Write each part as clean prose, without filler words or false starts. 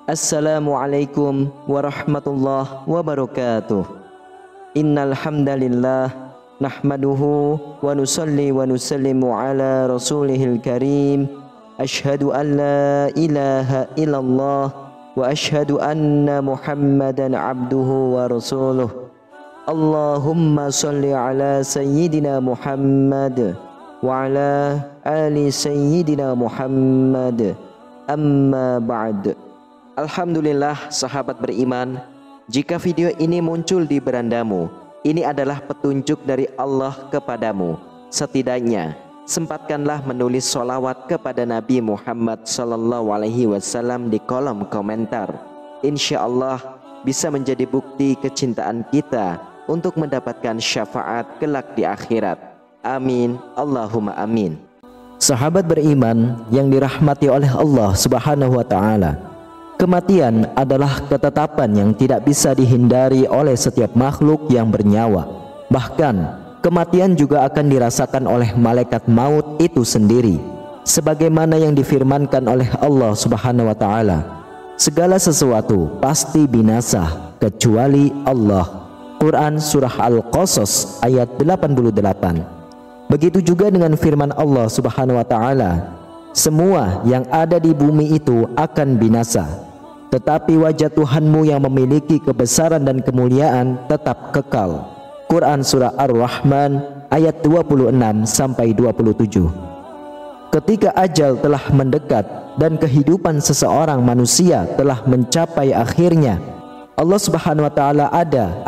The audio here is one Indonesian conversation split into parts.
Assalamualaikum warahmatullahi wabarakatuh. Innal hamdalillah nahmaduhu wa nusalli wa nusallimu ala rasulihil karim. Asyhadu an la ilaha illallah wa asyhadu anna Muhammadan abduhu wa rasuluh. Allahumma salli ala sayyidina Muhammad wa ala ali sayyidina Muhammad. Amma ba'd. Alhamdulillah sahabat beriman, jika video ini muncul di berandamu, ini adalah petunjuk dari Allah kepadamu. Setidaknya sempatkanlah menulis sholawat kepada Nabi Muhammad SAW di kolom komentar. Insya Allah bisa menjadi bukti kecintaan kita untuk mendapatkan syafaat kelak di akhirat. Amin, Allahumma amin. Sahabat beriman yang dirahmati oleh Allah Subhanahu wa Ta'ala, kematian adalah ketetapan yang tidak bisa dihindari oleh setiap makhluk yang bernyawa. Bahkan kematian juga akan dirasakan oleh malaikat maut itu sendiri, sebagaimana yang difirmankan oleh Allah Subhanahu wa Ta'ala, segala sesuatu pasti binasa kecuali Allah. Quran Surah Al-Qasas ayat 88. Begitu juga dengan firman Allah Subhanahu wa Ta'ala, semua yang ada di bumi itu akan binasa, tetapi wajah Tuhanmu yang memiliki kebesaran dan kemuliaan tetap kekal. Quran Surah Ar-Rahman ayat 26-27. Ketika ajal telah mendekat dan kehidupan seseorang manusia telah mencapai akhirnya, Allah Subhanahu wa Ta'ala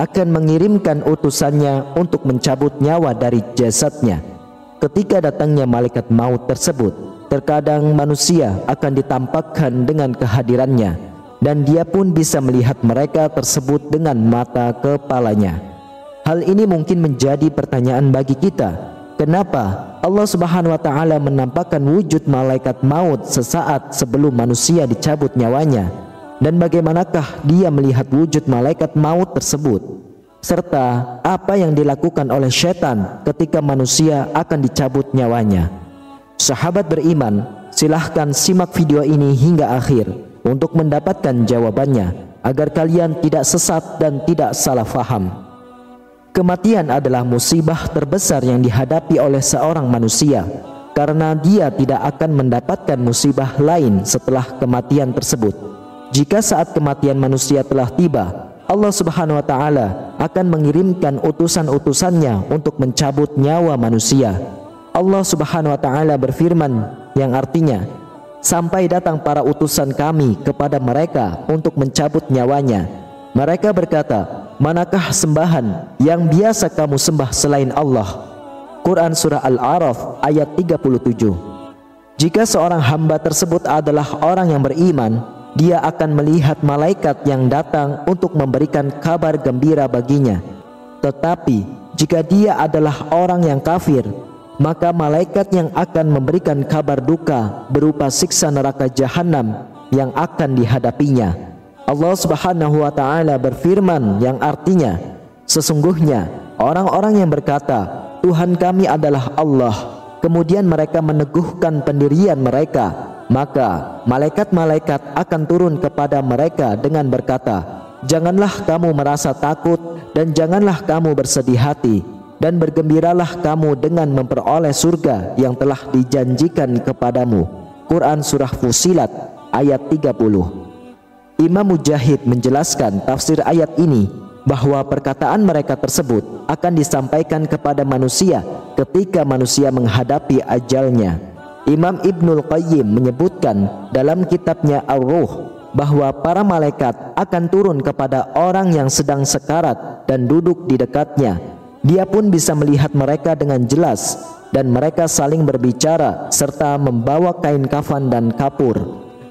akan mengirimkan utusannya untuk mencabut nyawa dari jasadnya. Ketika datangnya malaikat maut tersebut, terkadang manusia akan ditampakkan dengan kehadirannya, dan dia pun bisa melihat mereka tersebut dengan mata kepalanya. Hal ini mungkin menjadi pertanyaan bagi kita, kenapa Allah Subhanahu wa Ta'ala menampakkan wujud malaikat maut sesaat sebelum manusia dicabut nyawanya? Dan bagaimanakah dia melihat wujud malaikat maut tersebut? Serta apa yang dilakukan oleh setan ketika manusia akan dicabut nyawanya? Sahabat beriman, silahkan simak video ini hingga akhir untuk mendapatkan jawabannya, agar kalian tidak sesat dan tidak salah faham. Kematian adalah musibah terbesar yang dihadapi oleh seorang manusia, karena dia tidak akan mendapatkan musibah lain setelah kematian tersebut. Jika saat kematian manusia telah tiba, Allah Subhanahu wa Ta'ala akan mengirimkan utusan-utusannya untuk mencabut nyawa manusia. Allah Subhanahu wa Ta'ala berfirman yang artinya, sampai datang para utusan kami kepada mereka untuk mencabut nyawanya. Mereka berkata, manakah sembahan yang biasa kamu sembah selain Allah? Quran Surah Al-A'raf ayat 37. Jika seorang hamba tersebut adalah orang yang beriman, dia akan melihat malaikat yang datang untuk memberikan kabar gembira baginya. Tetapi jika dia adalah orang yang kafir, maka malaikat yang akan memberikan kabar duka berupa siksa neraka jahanam yang akan dihadapinya. Allah Subhanahu wa Ta'ala berfirman yang artinya, sesungguhnya orang-orang yang berkata, Tuhan kami adalah Allah, kemudian mereka meneguhkan pendirian mereka, maka malaikat-malaikat akan turun kepada mereka dengan berkata, janganlah kamu merasa takut dan janganlah kamu bersedih hati, dan bergembiralah kamu dengan memperoleh surga yang telah dijanjikan kepadamu. Quran Surah Fussilat ayat 30. Imam Mujahid menjelaskan tafsir ayat ini bahwa perkataan mereka tersebut akan disampaikan kepada manusia ketika manusia menghadapi ajalnya. Imam Ibnul Qayyim menyebutkan dalam kitabnya Ar-Ruh bahwa para malaikat akan turun kepada orang yang sedang sekarat dan duduk di dekatnya. Dia pun bisa melihat mereka dengan jelas, dan mereka saling berbicara serta membawa kain kafan dan kapur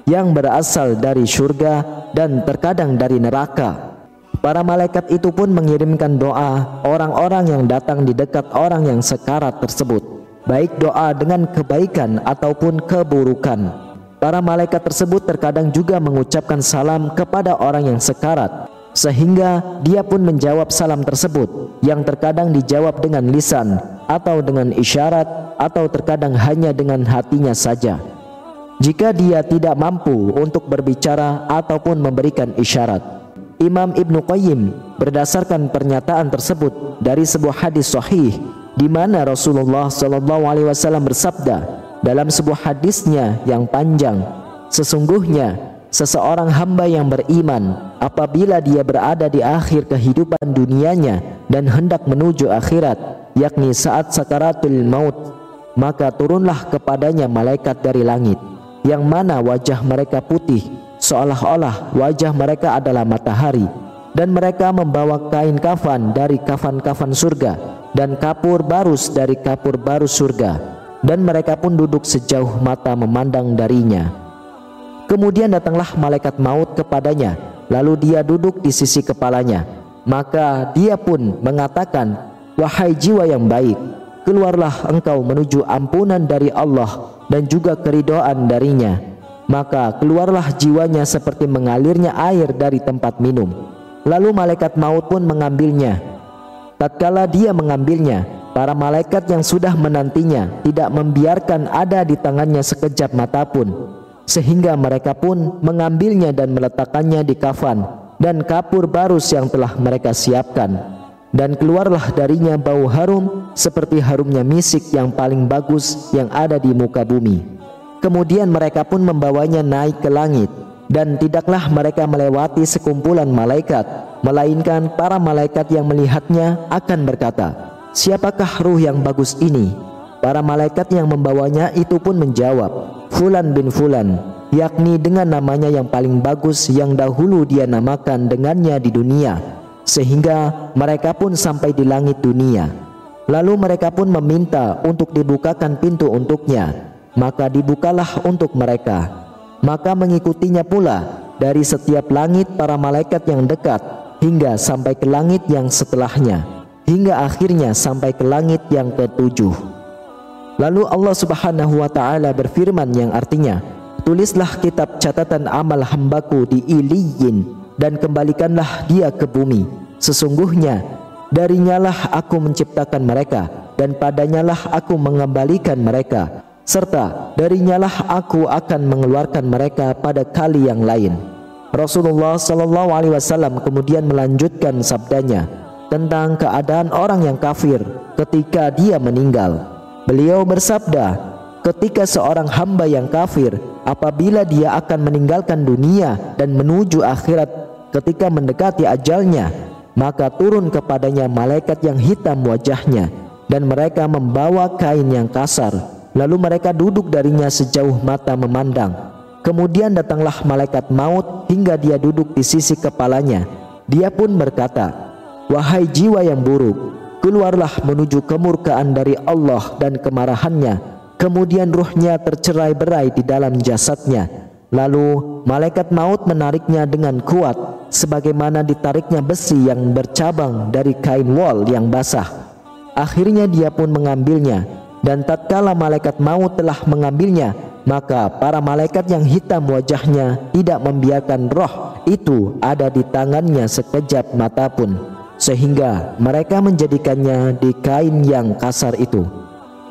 yang berasal dari surga dan terkadang dari neraka. Para malaikat itu pun mengirimkan doa orang-orang yang datang di dekat orang yang sekarat tersebut, baik doa dengan kebaikan ataupun keburukan. Para malaikat tersebut terkadang juga mengucapkan salam kepada orang yang sekarat, sehingga dia pun menjawab salam tersebut, yang terkadang dijawab dengan lisan atau dengan isyarat, atau terkadang hanya dengan hatinya saja. jika dia tidak mampu untuk berbicara ataupun memberikan isyarat. Imam Ibnu Qayyim berdasarkan pernyataan tersebut dari sebuah hadis sahih di mana Rasulullah SAW bersabda dalam sebuah hadisnya yang panjang, sesungguhnya seseorang hamba yang beriman apabila dia berada di akhir kehidupan dunianya dan hendak menuju akhirat, yakni saat sakaratul maut, maka turunlah kepadanya malaikat dari langit, yang mana wajah mereka putih seolah-olah wajah mereka adalah matahari, dan mereka membawa kain kafan dari kafan-kafan surga dan kapur barus dari kapur barus surga, dan mereka pun duduk sejauh mata memandang darinya. Kemudian datanglah malaikat maut kepadanya, lalu dia duduk di sisi kepalanya. Maka dia pun mengatakan, "Wahai jiwa yang baik, keluarlah engkau menuju ampunan dari Allah dan juga keridhaan darinya." Maka keluarlah jiwanya seperti mengalirnya air dari tempat minum. Lalu malaikat maut pun mengambilnya. Tatkala dia mengambilnya, para malaikat yang sudah menantinya tidak membiarkan ada di tangannya sekejap mata pun, sehingga mereka pun mengambilnya dan meletakkannya di kafan dan kapur barus yang telah mereka siapkan, dan keluarlah darinya bau harum seperti harumnya misik yang paling bagus yang ada di muka bumi. Kemudian mereka pun membawanya naik ke langit, dan tidaklah mereka melewati sekumpulan malaikat, melainkan para malaikat yang melihatnya akan berkata, "Siapakah ruh yang bagus ini?" Para malaikat yang membawanya itu pun menjawab, "Fulan bin Fulan," yakni dengan namanya yang paling bagus yang dahulu dia namakan dengannya di dunia, sehingga mereka pun sampai di langit dunia. Lalu mereka pun meminta untuk dibukakan pintu untuknya, maka dibukalah untuk mereka. Maka mengikutinya pula dari setiap langit para malaikat yang dekat hingga sampai ke langit yang setelahnya, hingga akhirnya sampai ke langit yang ketujuh. Lalu Allah Subhanahu wa ta'ala berfirman yang artinya, "Tulislah kitab catatan amal hambaku di Iliyin dan kembalikanlah dia ke bumi. Sesungguhnya darinyalah aku menciptakan mereka, dan padanyalah aku mengembalikan mereka, serta darinyalah aku akan mengeluarkan mereka pada kali yang lain." Rasulullah SAW kemudian melanjutkan sabdanya tentang keadaan orang yang kafir ketika dia meninggal. Beliau bersabda, ketika seorang hamba yang kafir apabila dia akan meninggalkan dunia dan menuju akhirat, ketika mendekati ajalnya, maka turun kepadanya malaikat yang hitam wajahnya, dan mereka membawa kain yang kasar. Lalu mereka duduk darinya sejauh mata memandang. Kemudian datanglah malaikat maut hingga dia duduk di sisi kepalanya. Dia pun berkata, "Wahai jiwa yang buruk, keluarlah menuju kemurkaan dari Allah dan kemarahannya." Kemudian ruhnya tercerai-berai di dalam jasadnya. Lalu malaikat maut menariknya dengan kuat, sebagaimana ditariknya besi yang bercabang dari kain wol yang basah. Akhirnya dia pun mengambilnya, dan tatkala malaikat maut telah mengambilnya, maka para malaikat yang hitam wajahnya tidak membiarkan roh itu ada di tangannya sekejap mata pun, sehingga mereka menjadikannya di kain yang kasar itu.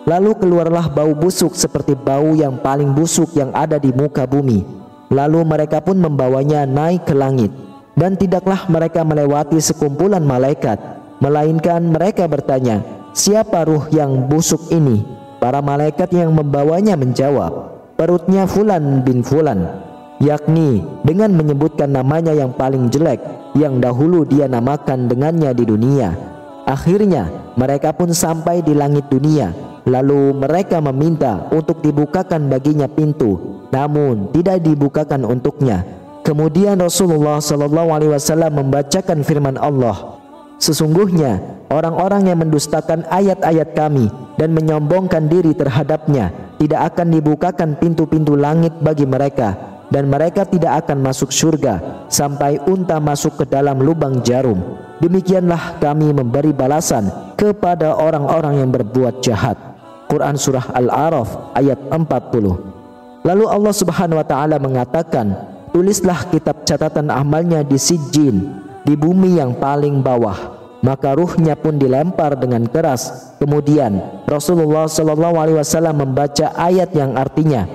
Lalu keluarlah bau busuk seperti bau yang paling busuk yang ada di muka bumi. Lalu mereka pun membawanya naik ke langit, dan tidaklah mereka melewati sekumpulan malaikat, melainkan mereka bertanya, "Siapa ruh yang busuk ini?" Para malaikat yang membawanya menjawab, "Perutnya Fulan bin Fulan," yakni dengan menyebutkan namanya yang paling jelek yang dahulu dia namakan dengannya di dunia. Akhirnya mereka pun sampai di langit dunia. Lalu mereka meminta untuk dibukakan baginya pintu, namun tidak dibukakan untuknya. Kemudian Rasulullah SAW membacakan firman Allah, "Sesungguhnya orang-orang yang mendustakan ayat-ayat kami dan menyombongkan diri terhadapnya, tidak akan dibukakan pintu-pintu langit bagi mereka, dan mereka tidak akan masuk surga sampai unta masuk ke dalam lubang jarum. Demikianlah kami memberi balasan kepada orang-orang yang berbuat jahat." Quran Surah Al-A'raf ayat 40. Lalu Allah Subhanahu wa ta'ala mengatakan, "Tulislah kitab catatan amalnya di Sijjin, di bumi yang paling bawah." Maka ruhnya pun dilempar dengan keras. Kemudian Rasulullah SAW membaca ayat yang artinya,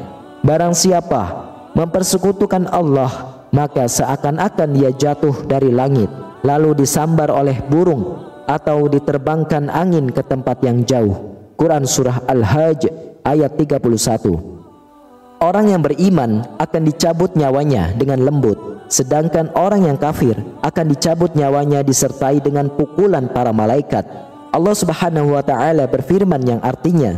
Barang siapa mempersekutukan Allah, maka seakan-akan dia jatuh dari langit, lalu disambar oleh burung atau diterbangkan angin ke tempat yang jauh. Quran Surah Al-Hajj ayat 31. Orang yang beriman akan dicabut nyawanya dengan lembut, sedangkan orang yang kafir akan dicabut nyawanya disertai dengan pukulan para malaikat. Allah Subhanahu wa Ta'ala berfirman yang artinya,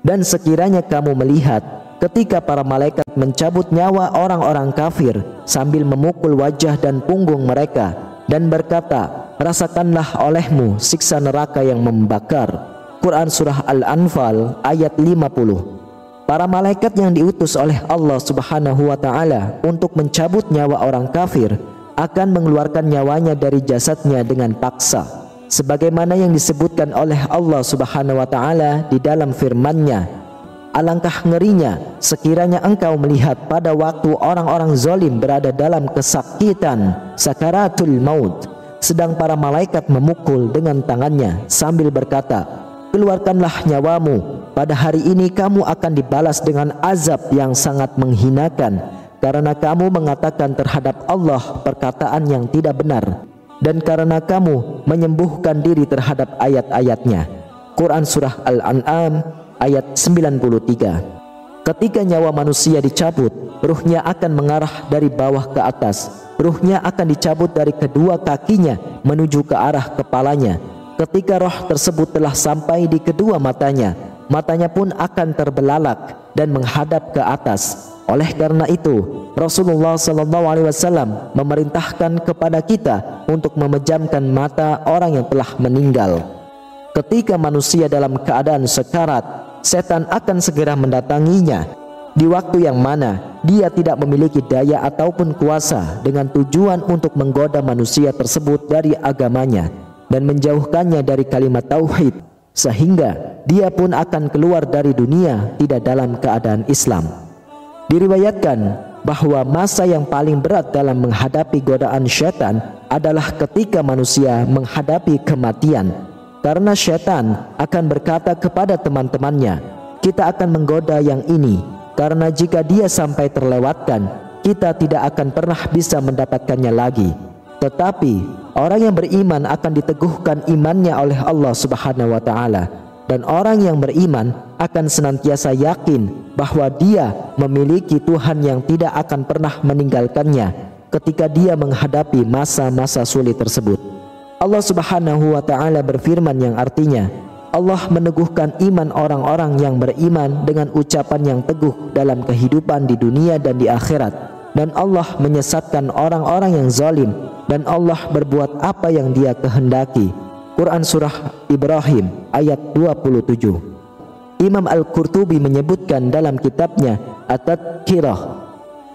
dan sekiranya kamu melihat ketika para malaikat mencabut nyawa orang-orang kafir sambil memukul wajah dan punggung mereka dan berkata, rasakanlah olehmu siksa neraka yang membakar. Quran Surah Al-Anfal ayat 50. Para malaikat yang diutus oleh Allah Subhanahu wa Ta'ala untuk mencabut nyawa orang kafir akan mengeluarkan nyawanya dari jasadnya dengan paksa, sebagaimana yang disebutkan oleh Allah Subhanahu wa Ta'ala di dalam firman-Nya, alangkah ngerinya sekiranya engkau melihat pada waktu orang-orang zalim berada dalam kesakitan sakaratul maut, sedang para malaikat memukul dengan tangannya sambil berkata, keluarkanlah nyawamu, pada hari ini kamu akan dibalas dengan azab yang sangat menghinakan karena kamu mengatakan terhadap Allah perkataan yang tidak benar dan karena kamu menyembuhkan diri terhadap ayat-ayatnya. Quran Surah Al-An'am ayat 93. Ketika nyawa manusia dicabut, ruhnya akan mengarah dari bawah ke atas. Ruhnya akan dicabut dari kedua kakinya menuju ke arah kepalanya. Ketika roh tersebut telah sampai di kedua matanya, matanya pun akan terbelalak dan menghadap ke atas. Oleh karena itu, Rasulullah SAW memerintahkan kepada kita untuk memejamkan mata orang yang telah meninggal. Ketika manusia dalam keadaan sekarat, setan akan segera mendatanginya di waktu yang mana dia tidak memiliki daya ataupun kuasa dengan tujuan untuk menggoda manusia tersebut dari agamanya dan menjauhkannya dari kalimat tauhid, sehingga dia pun akan keluar dari dunia tidak dalam keadaan Islam. Diriwayatkan bahwa masa yang paling berat dalam menghadapi godaan syaitan adalah ketika manusia menghadapi kematian, karena syaitan akan berkata kepada teman-temannya, kita akan menggoda yang ini, karena jika dia sampai terlewatkan, kita tidak akan pernah bisa mendapatkannya lagi. Tetapi orang yang beriman akan diteguhkan imannya oleh Allah Subhanahu wa Ta'ala, dan orang yang beriman akan senantiasa yakin bahwa dia memiliki Tuhan yang tidak akan pernah meninggalkannya ketika dia menghadapi masa-masa sulit tersebut. Allah Subhanahu wa Ta'ala berfirman yang artinya, Allah meneguhkan iman orang-orang yang beriman dengan ucapan yang teguh dalam kehidupan di dunia dan di akhirat, dan Allah menyesatkan orang-orang yang zalim, dan Allah berbuat apa yang Dia kehendaki. Quran Surah Ibrahim ayat 27. Imam Al-Qurtubi menyebutkan dalam kitabnya At-Tadhkirah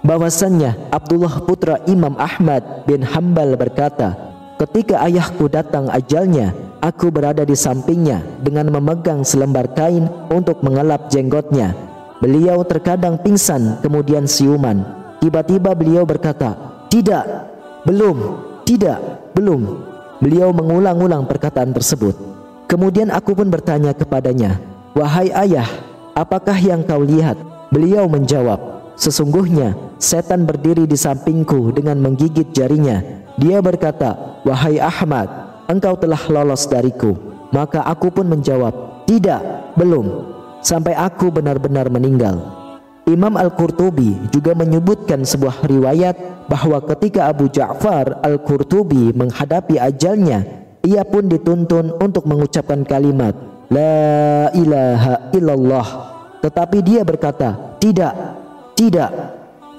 bahwasannya Abdullah putra Imam Ahmad bin Hanbal berkata, ketika ayahku datang ajalnya, aku berada di sampingnya dengan memegang selembar kain untuk mengelap jenggotnya. Beliau terkadang pingsan kemudian siuman. Tiba-tiba beliau berkata, tidak, belum, tidak, belum. Beliau mengulang-ulang perkataan tersebut. Kemudian aku pun bertanya kepadanya, wahai ayah, apakah yang kau lihat? Beliau menjawab, sesungguhnya setan berdiri di sampingku dengan menggigit jarinya. Dia berkata, wahai Ahmad, engkau telah lolos dariku. Maka aku pun menjawab, tidak, belum, sampai aku benar-benar meninggal. Imam Al-Qurtubi juga menyebutkan sebuah riwayat bahwa ketika Abu Ja'far Al-Qurtubi menghadapi ajalnya, ia pun dituntun untuk mengucapkan kalimat La ilaha illallah, tetapi dia berkata tidak, tidak.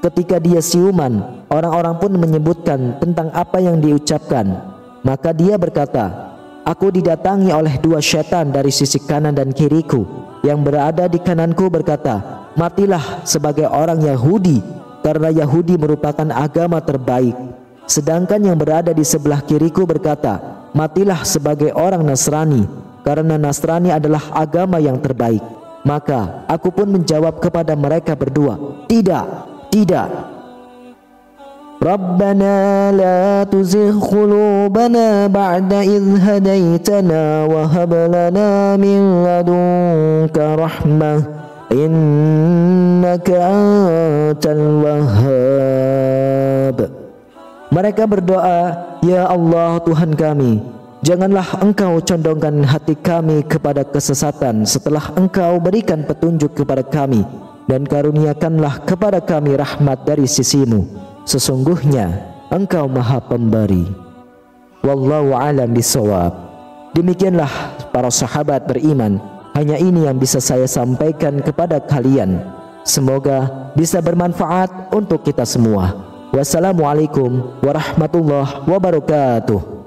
Ketika dia siuman, orang-orang pun menyebutkan tentang apa yang diucapkan. Maka dia berkata, aku didatangi oleh dua syaitan dari sisi kanan dan kiriku. Yang berada di kananku berkata, matilah sebagai orang Yahudi, karena Yahudi merupakan agama terbaik. Sedangkan yang berada di sebelah kiriku berkata, matilah sebagai orang Nasrani, karena Nasrani adalah agama yang terbaik. Maka aku pun menjawab kepada mereka berdua, tidak, tidak. Rabbana la tuzigh qulubana ba'da idh hadaitana wa hab lana min ladunka rahmah innaka antal wahhab. Mereka berdoa, ya Allah Tuhan kami, janganlah Engkau condongkan hati kami kepada kesesatan setelah Engkau berikan petunjuk kepada kami, dan karuniakanlah kepada kami rahmat dari sisi-Mu. Sesungguhnya Engkau Maha Pemberi. Wallahu a'lam bishawab. Demikianlah para sahabat beriman, hanya ini yang bisa saya sampaikan kepada kalian. Semoga bisa bermanfaat untuk kita semua. Wassalamualaikum warahmatullahi wabarakatuh.